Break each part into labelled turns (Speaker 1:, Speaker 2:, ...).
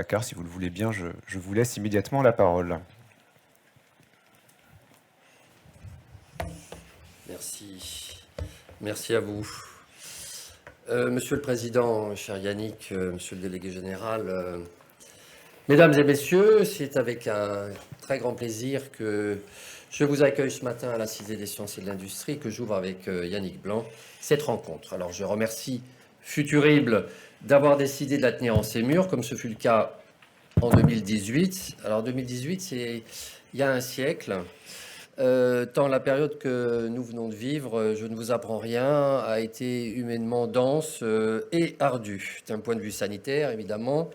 Speaker 1: Macquart, si vous le voulez bien, je vous laisse immédiatement la parole.
Speaker 2: Merci. Merci à vous. Monsieur le Président, cher Yannick, Monsieur le Délégué Général, Mesdames et Messieurs, c'est avec un très grand plaisir que je vous accueille ce matin à la Cité des Sciences et de l'Industrie, que j'ouvre avec Yannick Blanc cette rencontre. Alors je remercie Futurible d'avoir décidé de la tenir en ses murs, comme ce fut le cas en 2018. Alors 2018, c'est il y a un siècle. Tant la période que nous venons de vivre, je ne vous apprends rien, a été humainement dense et ardue, d'un point de vue sanitaire évidemment,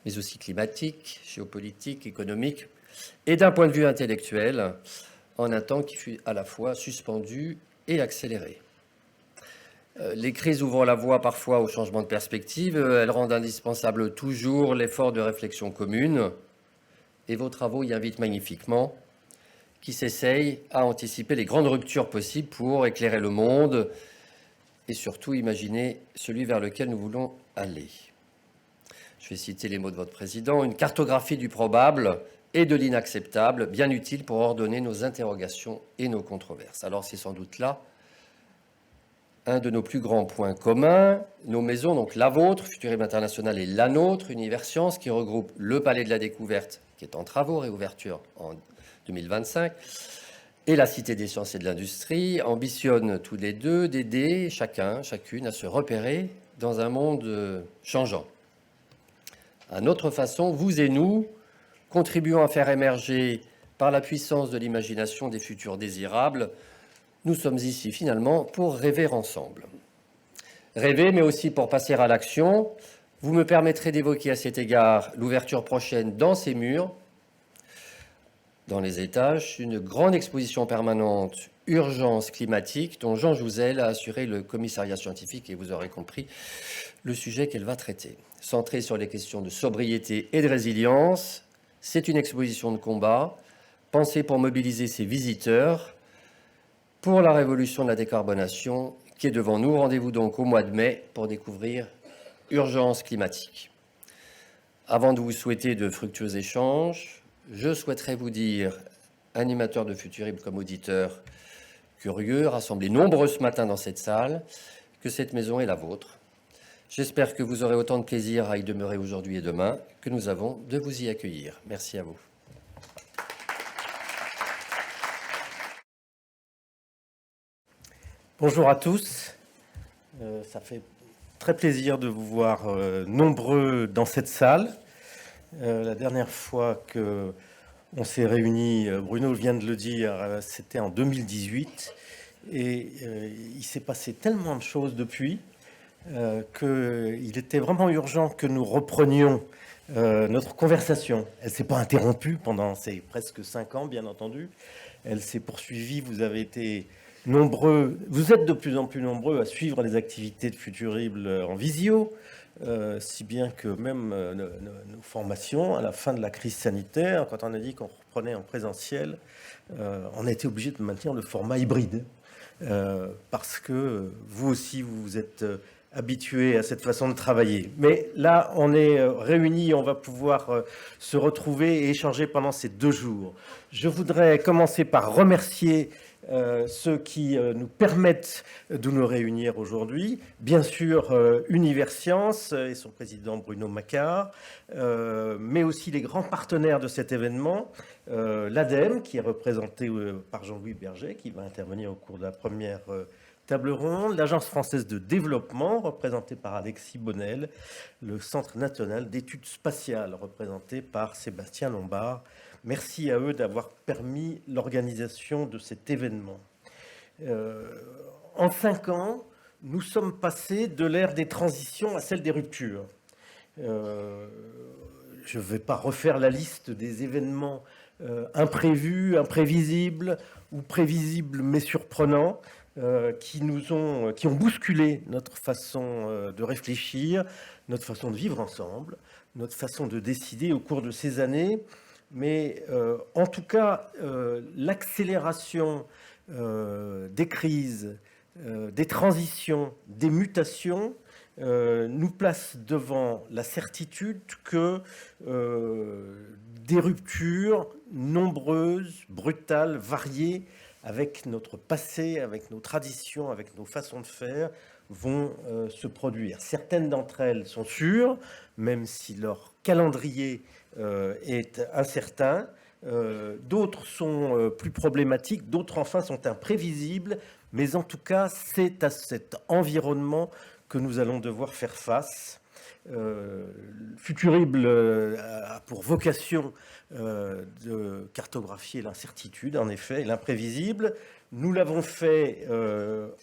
Speaker 2: mais aussi climatique, géopolitique, économique, et d'un point de vue intellectuel, en un temps qui fut à la fois suspendu et accéléré. Les crises ouvrent la voie parfois au changement de perspective, elles rendent indispensable toujours l'effort de réflexion commune, et vos travaux y invitent magnifiquement, qui s'essaye à anticiper les grandes ruptures possibles pour éclairer le monde et surtout imaginer celui vers lequel nous voulons aller. Je vais citer les mots de votre président, une cartographie du probable et de l'inacceptable, bien utile pour ordonner nos interrogations et nos controverses. Alors c'est sans doute là un de nos plus grands points communs, nos maisons, donc la vôtre, Futurible International, et la nôtre, Universcience, qui regroupe le Palais de la Découverte, qui est en travaux, réouverture en 2025, et la Cité des Sciences et de l'Industrie, ambitionnent tous les deux d'aider chacune à se repérer dans un monde changeant. À notre façon, vous et nous contribuons à faire émerger, par la puissance de l'imagination, des futurs désirables. Nous sommes ici finalement pour rêver ensemble. Rêver, mais aussi pour passer à l'action. Vous me permettrez d'évoquer à cet égard l'ouverture prochaine dans ces murs, dans les étages, une grande exposition permanente Urgence climatique dont Jean Jouzel a assuré le commissariat scientifique, et vous aurez compris le sujet qu'elle va traiter. Centrée sur les questions de sobriété et de résilience, c'est une exposition de combat pensée pour mobiliser ses visiteurs pour la révolution de la décarbonation qui est devant nous. Rendez-vous donc au mois de mai pour découvrir Urgence climatique. Avant de vous souhaiter de fructueux échanges, je souhaiterais vous dire, animateur de Futurible comme auditeur curieux, rassemblés nombreux ce matin dans cette salle, que cette maison est la vôtre. J'espère que vous aurez autant de plaisir à y demeurer aujourd'hui et demain que nous avons de vous y accueillir. Merci à vous.
Speaker 3: Bonjour à tous. Ça fait très plaisir de vous voir nombreux dans cette salle. La dernière fois qu'on s'est réunis, Bruno vient de le dire, c'était en 2018. Et il s'est passé tellement de choses depuis qu'il était vraiment urgent que nous reprenions notre conversation. Elle ne s'est pas interrompue pendant ces presque 5 ans, bien entendu. Elle s'est poursuivie. Vous avez été nombreux, vous êtes de plus en plus nombreux à suivre les activités de Futurible en visio, si bien que même nos formations, à la fin de la crise sanitaire, quand on a dit qu'on reprenait en présentiel, on a été obligé de maintenir le format hybride, parce que vous aussi, vous vous êtes habitués à cette façon de travailler. Mais là, on est réunis, on va pouvoir se retrouver et échanger pendant ces 2 jours. Je voudrais commencer par remercier ceux qui nous permettent de nous réunir aujourd'hui. Bien sûr, Universcience et son président Bruno Macquart, mais aussi les grands partenaires de cet événement, l'ADEME, qui est représenté par Jean-Louis Berger, qui va intervenir au cours de la première table ronde, l'Agence française de développement, représentée par Alexis Bonnel, le Centre national d'études spatiales, représenté par Sébastien Lombard. Merci à eux d'avoir permis l'organisation de cet événement. En 5 ans, nous sommes passés de l'ère des transitions à celle des ruptures. Je ne vais pas refaire la liste des événements imprévus, imprévisibles ou prévisibles mais surprenants qui ont bousculé notre façon de réfléchir, notre façon de vivre ensemble, notre façon de décider au cours de ces années. Mais en tout cas, l'accélération des crises, des transitions, des mutations nous place devant la certitude que des ruptures nombreuses, brutales, variées, avec notre passé, avec nos traditions, avec nos façons de faire, vont se produire. Certaines d'entre elles sont sûres, même si leur calendrier est incertain. D'autres sont plus problématiques, d'autres enfin sont imprévisibles, mais en tout cas, c'est à cet environnement que nous allons devoir faire face. Futurible a pour vocation de cartographier l'incertitude, en effet, et l'imprévisible. Nous l'avons fait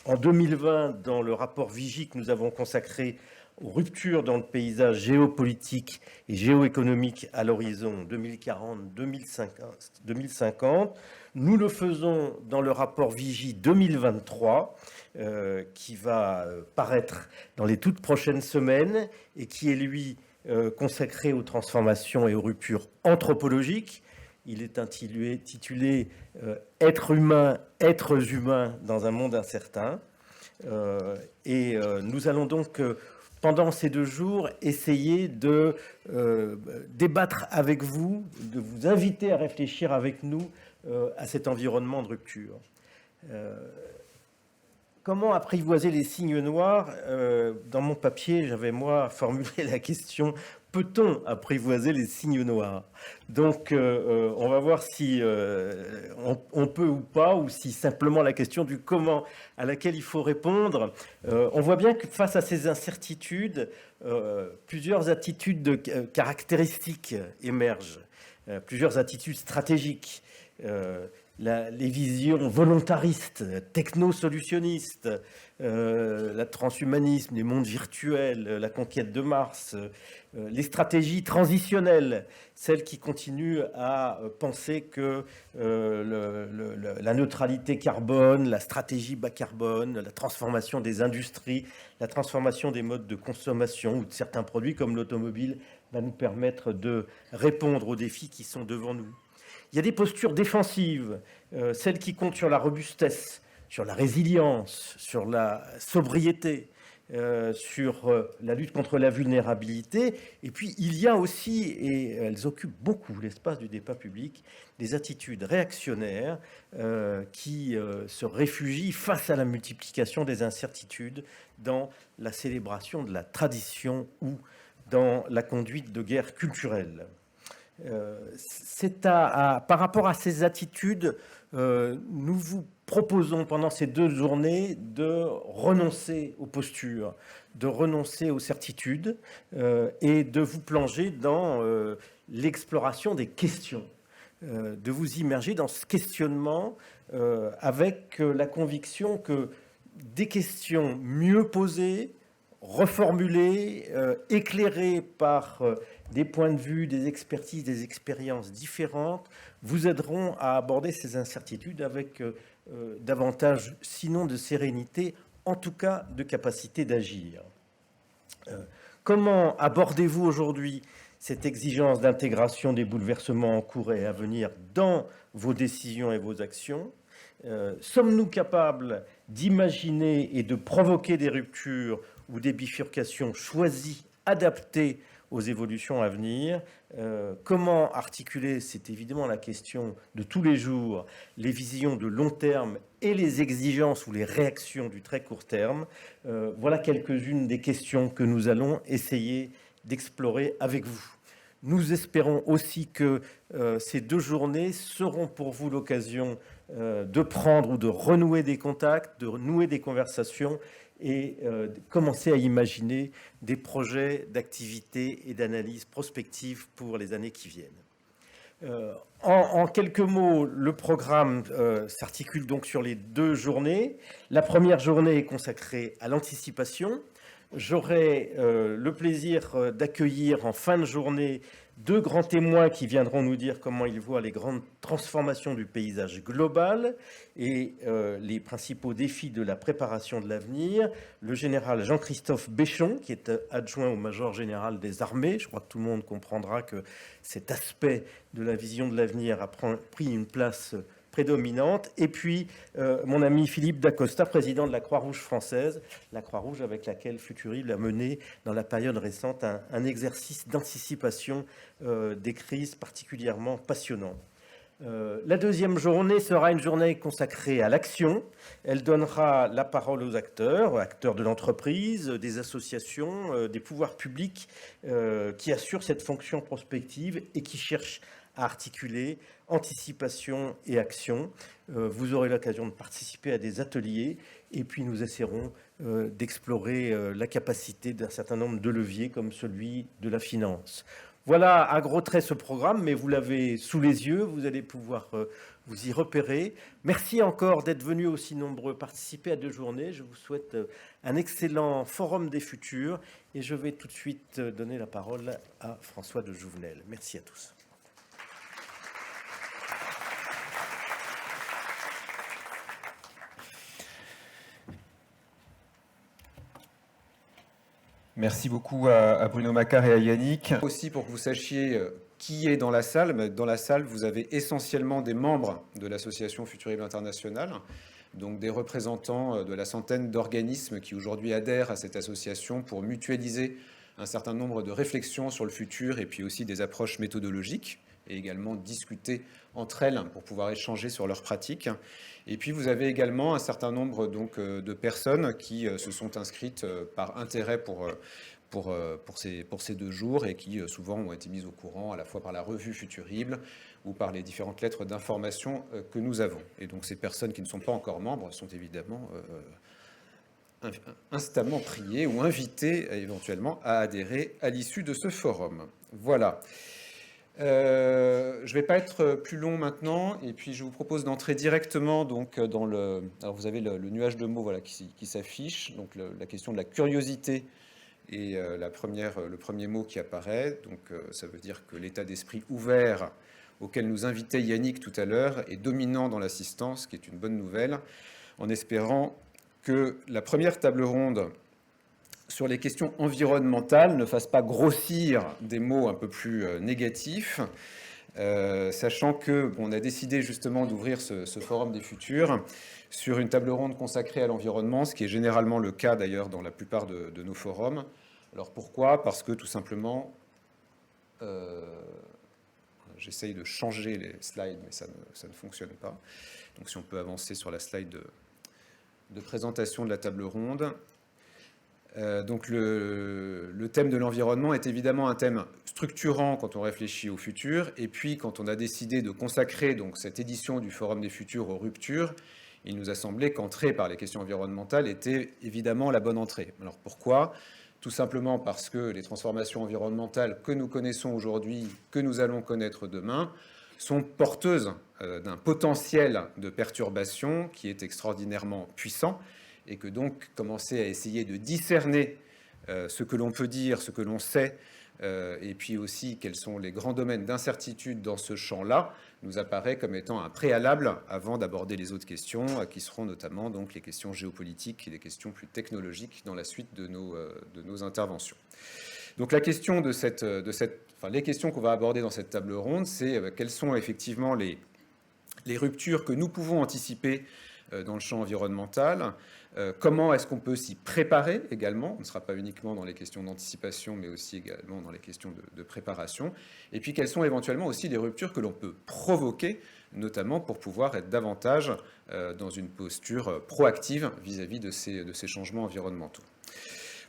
Speaker 3: en 2020 dans le rapport Vigie que nous avons consacré aux ruptures dans le paysage géopolitique et géoéconomique à l'horizon 2040-2050. Nous le faisons dans le rapport Vigie 2023, qui va paraître dans les toutes prochaines semaines et qui est, lui, consacré aux transformations et aux ruptures anthropologiques. Il est intitulé Être humain, êtres humains dans un monde incertain. Nous allons donc, pendant ces 2 jours, essayer de débattre avec vous, de vous inviter à réfléchir avec nous à cet environnement de rupture. Comment apprivoiser les signes noirs ? Dans mon papier, j'avais, moi, formulé la question « Peut-on apprivoiser les signes noirs ?» Donc, on va voir si on peut ou pas, ou si simplement la question du comment à laquelle il faut répondre. On voit bien que face à ces incertitudes, plusieurs attitudes caractéristiques émergent, plusieurs attitudes stratégiques. Les visions volontaristes, techno-solutionnistes, le transhumanisme, les mondes virtuels, la conquête de Mars, les stratégies transitionnelles, celles qui continuent à penser que la neutralité carbone, la stratégie bas carbone, la transformation des industries, la transformation des modes de consommation ou de certains produits comme l'automobile va nous permettre de répondre aux défis qui sont devant nous. Il y a des postures défensives, celles qui comptent sur la robustesse, sur la résilience, sur la sobriété, sur la lutte contre la vulnérabilité. Et puis, il y a aussi, et elles occupent beaucoup l'espace du débat public, des attitudes réactionnaires qui se réfugient face à la multiplication des incertitudes dans la célébration de la tradition ou dans la conduite de guerres culturelles. Par rapport à ces attitudes, nous vous proposons pendant ces 2 journées de renoncer aux postures, de renoncer aux certitudes et de vous plonger dans l'exploration des questions, de vous immerger dans ce questionnement avec la conviction que des questions mieux posées, reformulées, éclairées par des points de vue, des expertises, des expériences différentes, vous aideront à aborder ces incertitudes avec davantage, sinon de sérénité, en tout cas de capacité d'agir. Comment abordez-vous aujourd'hui cette exigence d'intégration des bouleversements en cours et à venir dans vos décisions et vos actions ? Sommes-nous capables d'imaginer et de provoquer des ruptures ou des bifurcations choisies, adaptées aux évolutions à venir? Comment articuler, c'est évidemment la question de tous les jours, les visions de long terme et les exigences ou les réactions du très court terme? Voilà quelques-unes des questions que nous allons essayer d'explorer avec vous. Nous espérons aussi que ces 2 journées seront pour vous l'occasion de prendre ou de renouer des contacts, de nouer des conversations et commencer à imaginer des projets d'activité et d'analyse prospective pour les années qui viennent. En quelques mots, le programme s'articule donc sur les 2 journées. La première journée est consacrée à l'anticipation. J'aurai le plaisir d'accueillir en fin de journée 2 grands témoins qui viendront nous dire comment ils voient les grandes transformations du paysage global et les principaux défis de la préparation de l'avenir. Le général Jean-Christophe Béchon, qui est adjoint au major général des armées. Je crois que tout le monde comprendra que cet aspect de la vision de l'avenir a pris une place prédominante. Et puis, mon ami Philippe Dacosta, président de la Croix-Rouge française, la Croix-Rouge avec laquelle Futurible a mené dans la période récente un exercice d'anticipation des crises particulièrement passionnant. La deuxième journée sera une journée consacrée à l'action. Elle donnera la parole aux acteurs de l'entreprise, des associations, des pouvoirs publics qui assurent cette fonction prospective et qui cherchent à articuler anticipation et action. Vous aurez l'occasion de participer à des ateliers et puis nous essaierons d'explorer la capacité d'un certain nombre de leviers comme celui de la finance. Voilà à gros traits ce programme, mais vous l'avez sous les yeux, vous allez pouvoir vous y repérer. Merci encore d'être venus aussi nombreux participer à 2 journées. Je vous souhaite un excellent forum des futurs et je vais tout de suite donner la parole à François de Jouvenel. Merci à tous.
Speaker 1: Merci beaucoup à Bruno Macquart et à Yannick. Aussi pour que vous sachiez qui est dans la salle. Mais dans la salle, vous avez essentiellement des membres de l'association Futurible International, donc des représentants de la centaine d'organismes qui aujourd'hui adhèrent à cette association pour mutualiser un certain nombre de réflexions sur le futur et puis aussi des approches méthodologiques et également discuter entre elles pour pouvoir échanger sur leurs pratiques. Et puis vous avez également un certain nombre donc, de personnes qui se sont inscrites par intérêt pour ces 2 jours et qui souvent ont été mises au courant à la fois par la revue Futurible ou par les différentes lettres d'information que nous avons. Et donc ces personnes qui ne sont pas encore membres sont évidemment instamment priées ou invitées éventuellement à adhérer à l'issue de ce forum. Voilà. Je ne vais pas être plus long maintenant, et puis je vous propose d'entrer directement donc, dans le... Alors vous avez le nuage de mots voilà, qui s'affiche, donc la question de la curiosité est le premier mot qui apparaît, donc ça veut dire que l'état d'esprit ouvert auquel nous invitait Yannick tout à l'heure est dominant dans l'assistance, ce qui est une bonne nouvelle, en espérant que la première table ronde sur les questions environnementales ne fasse pas grossir des mots un peu plus négatifs, sachant qu'on a décidé justement d'ouvrir ce forum des futurs sur une table ronde consacrée à l'environnement, ce qui est généralement le cas d'ailleurs dans la plupart de nos forums. Alors pourquoi ? Parce que tout simplement, j'essaye de changer les slides, mais ça ne fonctionne pas. Donc si on peut avancer sur la slide de présentation de la table ronde. Donc le thème de l'environnement est évidemment un thème structurant quand on réfléchit au futur, et puis quand on a décidé de consacrer donc, cette édition du Forum des futurs aux ruptures, il nous a semblé qu'entrer par les questions environnementales était évidemment la bonne entrée. Alors pourquoi ? Tout simplement parce que les transformations environnementales que nous connaissons aujourd'hui, que nous allons connaître demain, sont porteuses d'un potentiel de perturbation qui est extraordinairement puissant, et que donc commencer à essayer de discerner ce que l'on peut dire, ce que l'on sait, et puis aussi quels sont les grands domaines d'incertitude dans ce champ-là, nous apparaît comme étant un préalable avant d'aborder les autres questions, qui seront notamment donc les questions géopolitiques et les questions plus technologiques dans la suite de nos interventions. Donc la question les questions qu'on va aborder dans cette table ronde, c'est quelles sont effectivement les ruptures que nous pouvons anticiper dans le champ environnemental, comment est-ce qu'on peut s'y préparer également, on ne sera pas uniquement dans les questions d'anticipation, mais aussi également dans les questions de préparation, et puis quelles sont éventuellement aussi les ruptures que l'on peut provoquer, notamment pour pouvoir être davantage dans une posture proactive vis-à-vis de ces changements environnementaux.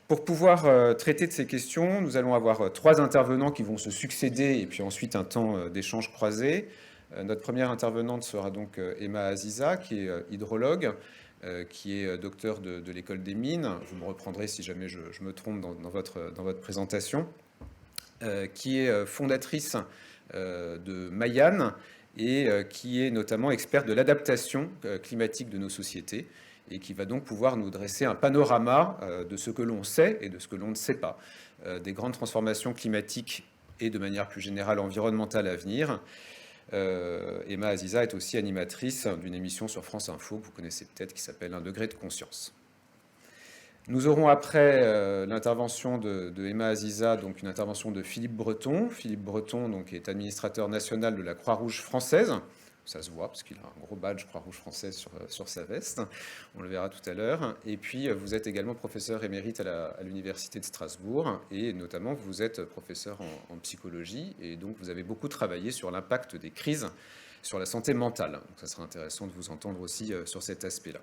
Speaker 1: Pour pouvoir traiter de ces questions, nous allons avoir 3 intervenants qui vont se succéder, et puis ensuite un temps d'échange croisé. Notre première intervenante sera donc Emma Aziza, qui est hydrologue, qui est docteur de l'école des mines. Vous me reprendrez si jamais je me trompe dans votre présentation, qui est fondatrice de Mayan et qui est notamment experte de l'adaptation climatique de nos sociétés et qui va donc pouvoir nous dresser un panorama de ce que l'on sait et de ce que l'on ne sait pas, des grandes transformations climatiques et de manière plus générale environnementale à venir. Emma Aziza est aussi animatrice d'une émission sur France Info que vous connaissez peut-être qui s'appelle « 1 degré de conscience ». Nous aurons après l'intervention de Emma Aziza, donc une intervention de Philippe Breton. Philippe Breton donc, est administrateur national de la Croix-Rouge française, Ça se voit parce qu'il a un gros badge Croix-Rouge française sur sa veste. On le verra tout à l'heure. Et puis, vous êtes également professeur émérite à l'Université de Strasbourg. Et notamment, vous êtes professeur en psychologie. Et donc, vous avez beaucoup travaillé sur l'impact des crises sur la santé mentale. Donc, ça sera intéressant de vous entendre aussi sur cet aspect-là.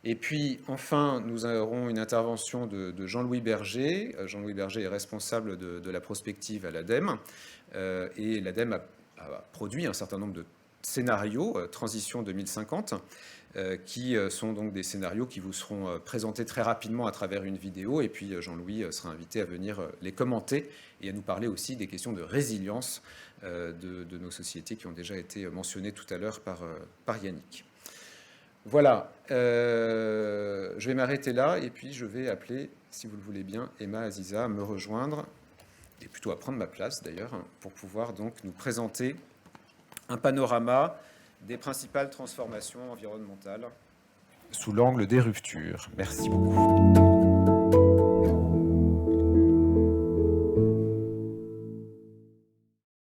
Speaker 1: Et puis, enfin, nous aurons une intervention de Jean-Louis Berger. Jean-Louis Berger est responsable de la prospective à l'ADEME. Et l'ADEME a produit un certain nombre de scénarios Transition 2050, qui sont donc des scénarios qui vous seront présentés très rapidement à travers une vidéo. Et puis, Jean-Louis sera invité à venir les commenter et à nous parler aussi des questions de résilience de nos sociétés qui ont déjà été mentionnées tout à l'heure par Yannick. Voilà, je vais m'arrêter là et puis je vais appeler, si vous le voulez bien, Emma Aziza à me rejoindre, et plutôt à prendre ma place d'ailleurs, pour pouvoir donc nous présenter un panorama des principales transformations environnementales sous l'angle des ruptures. Merci beaucoup.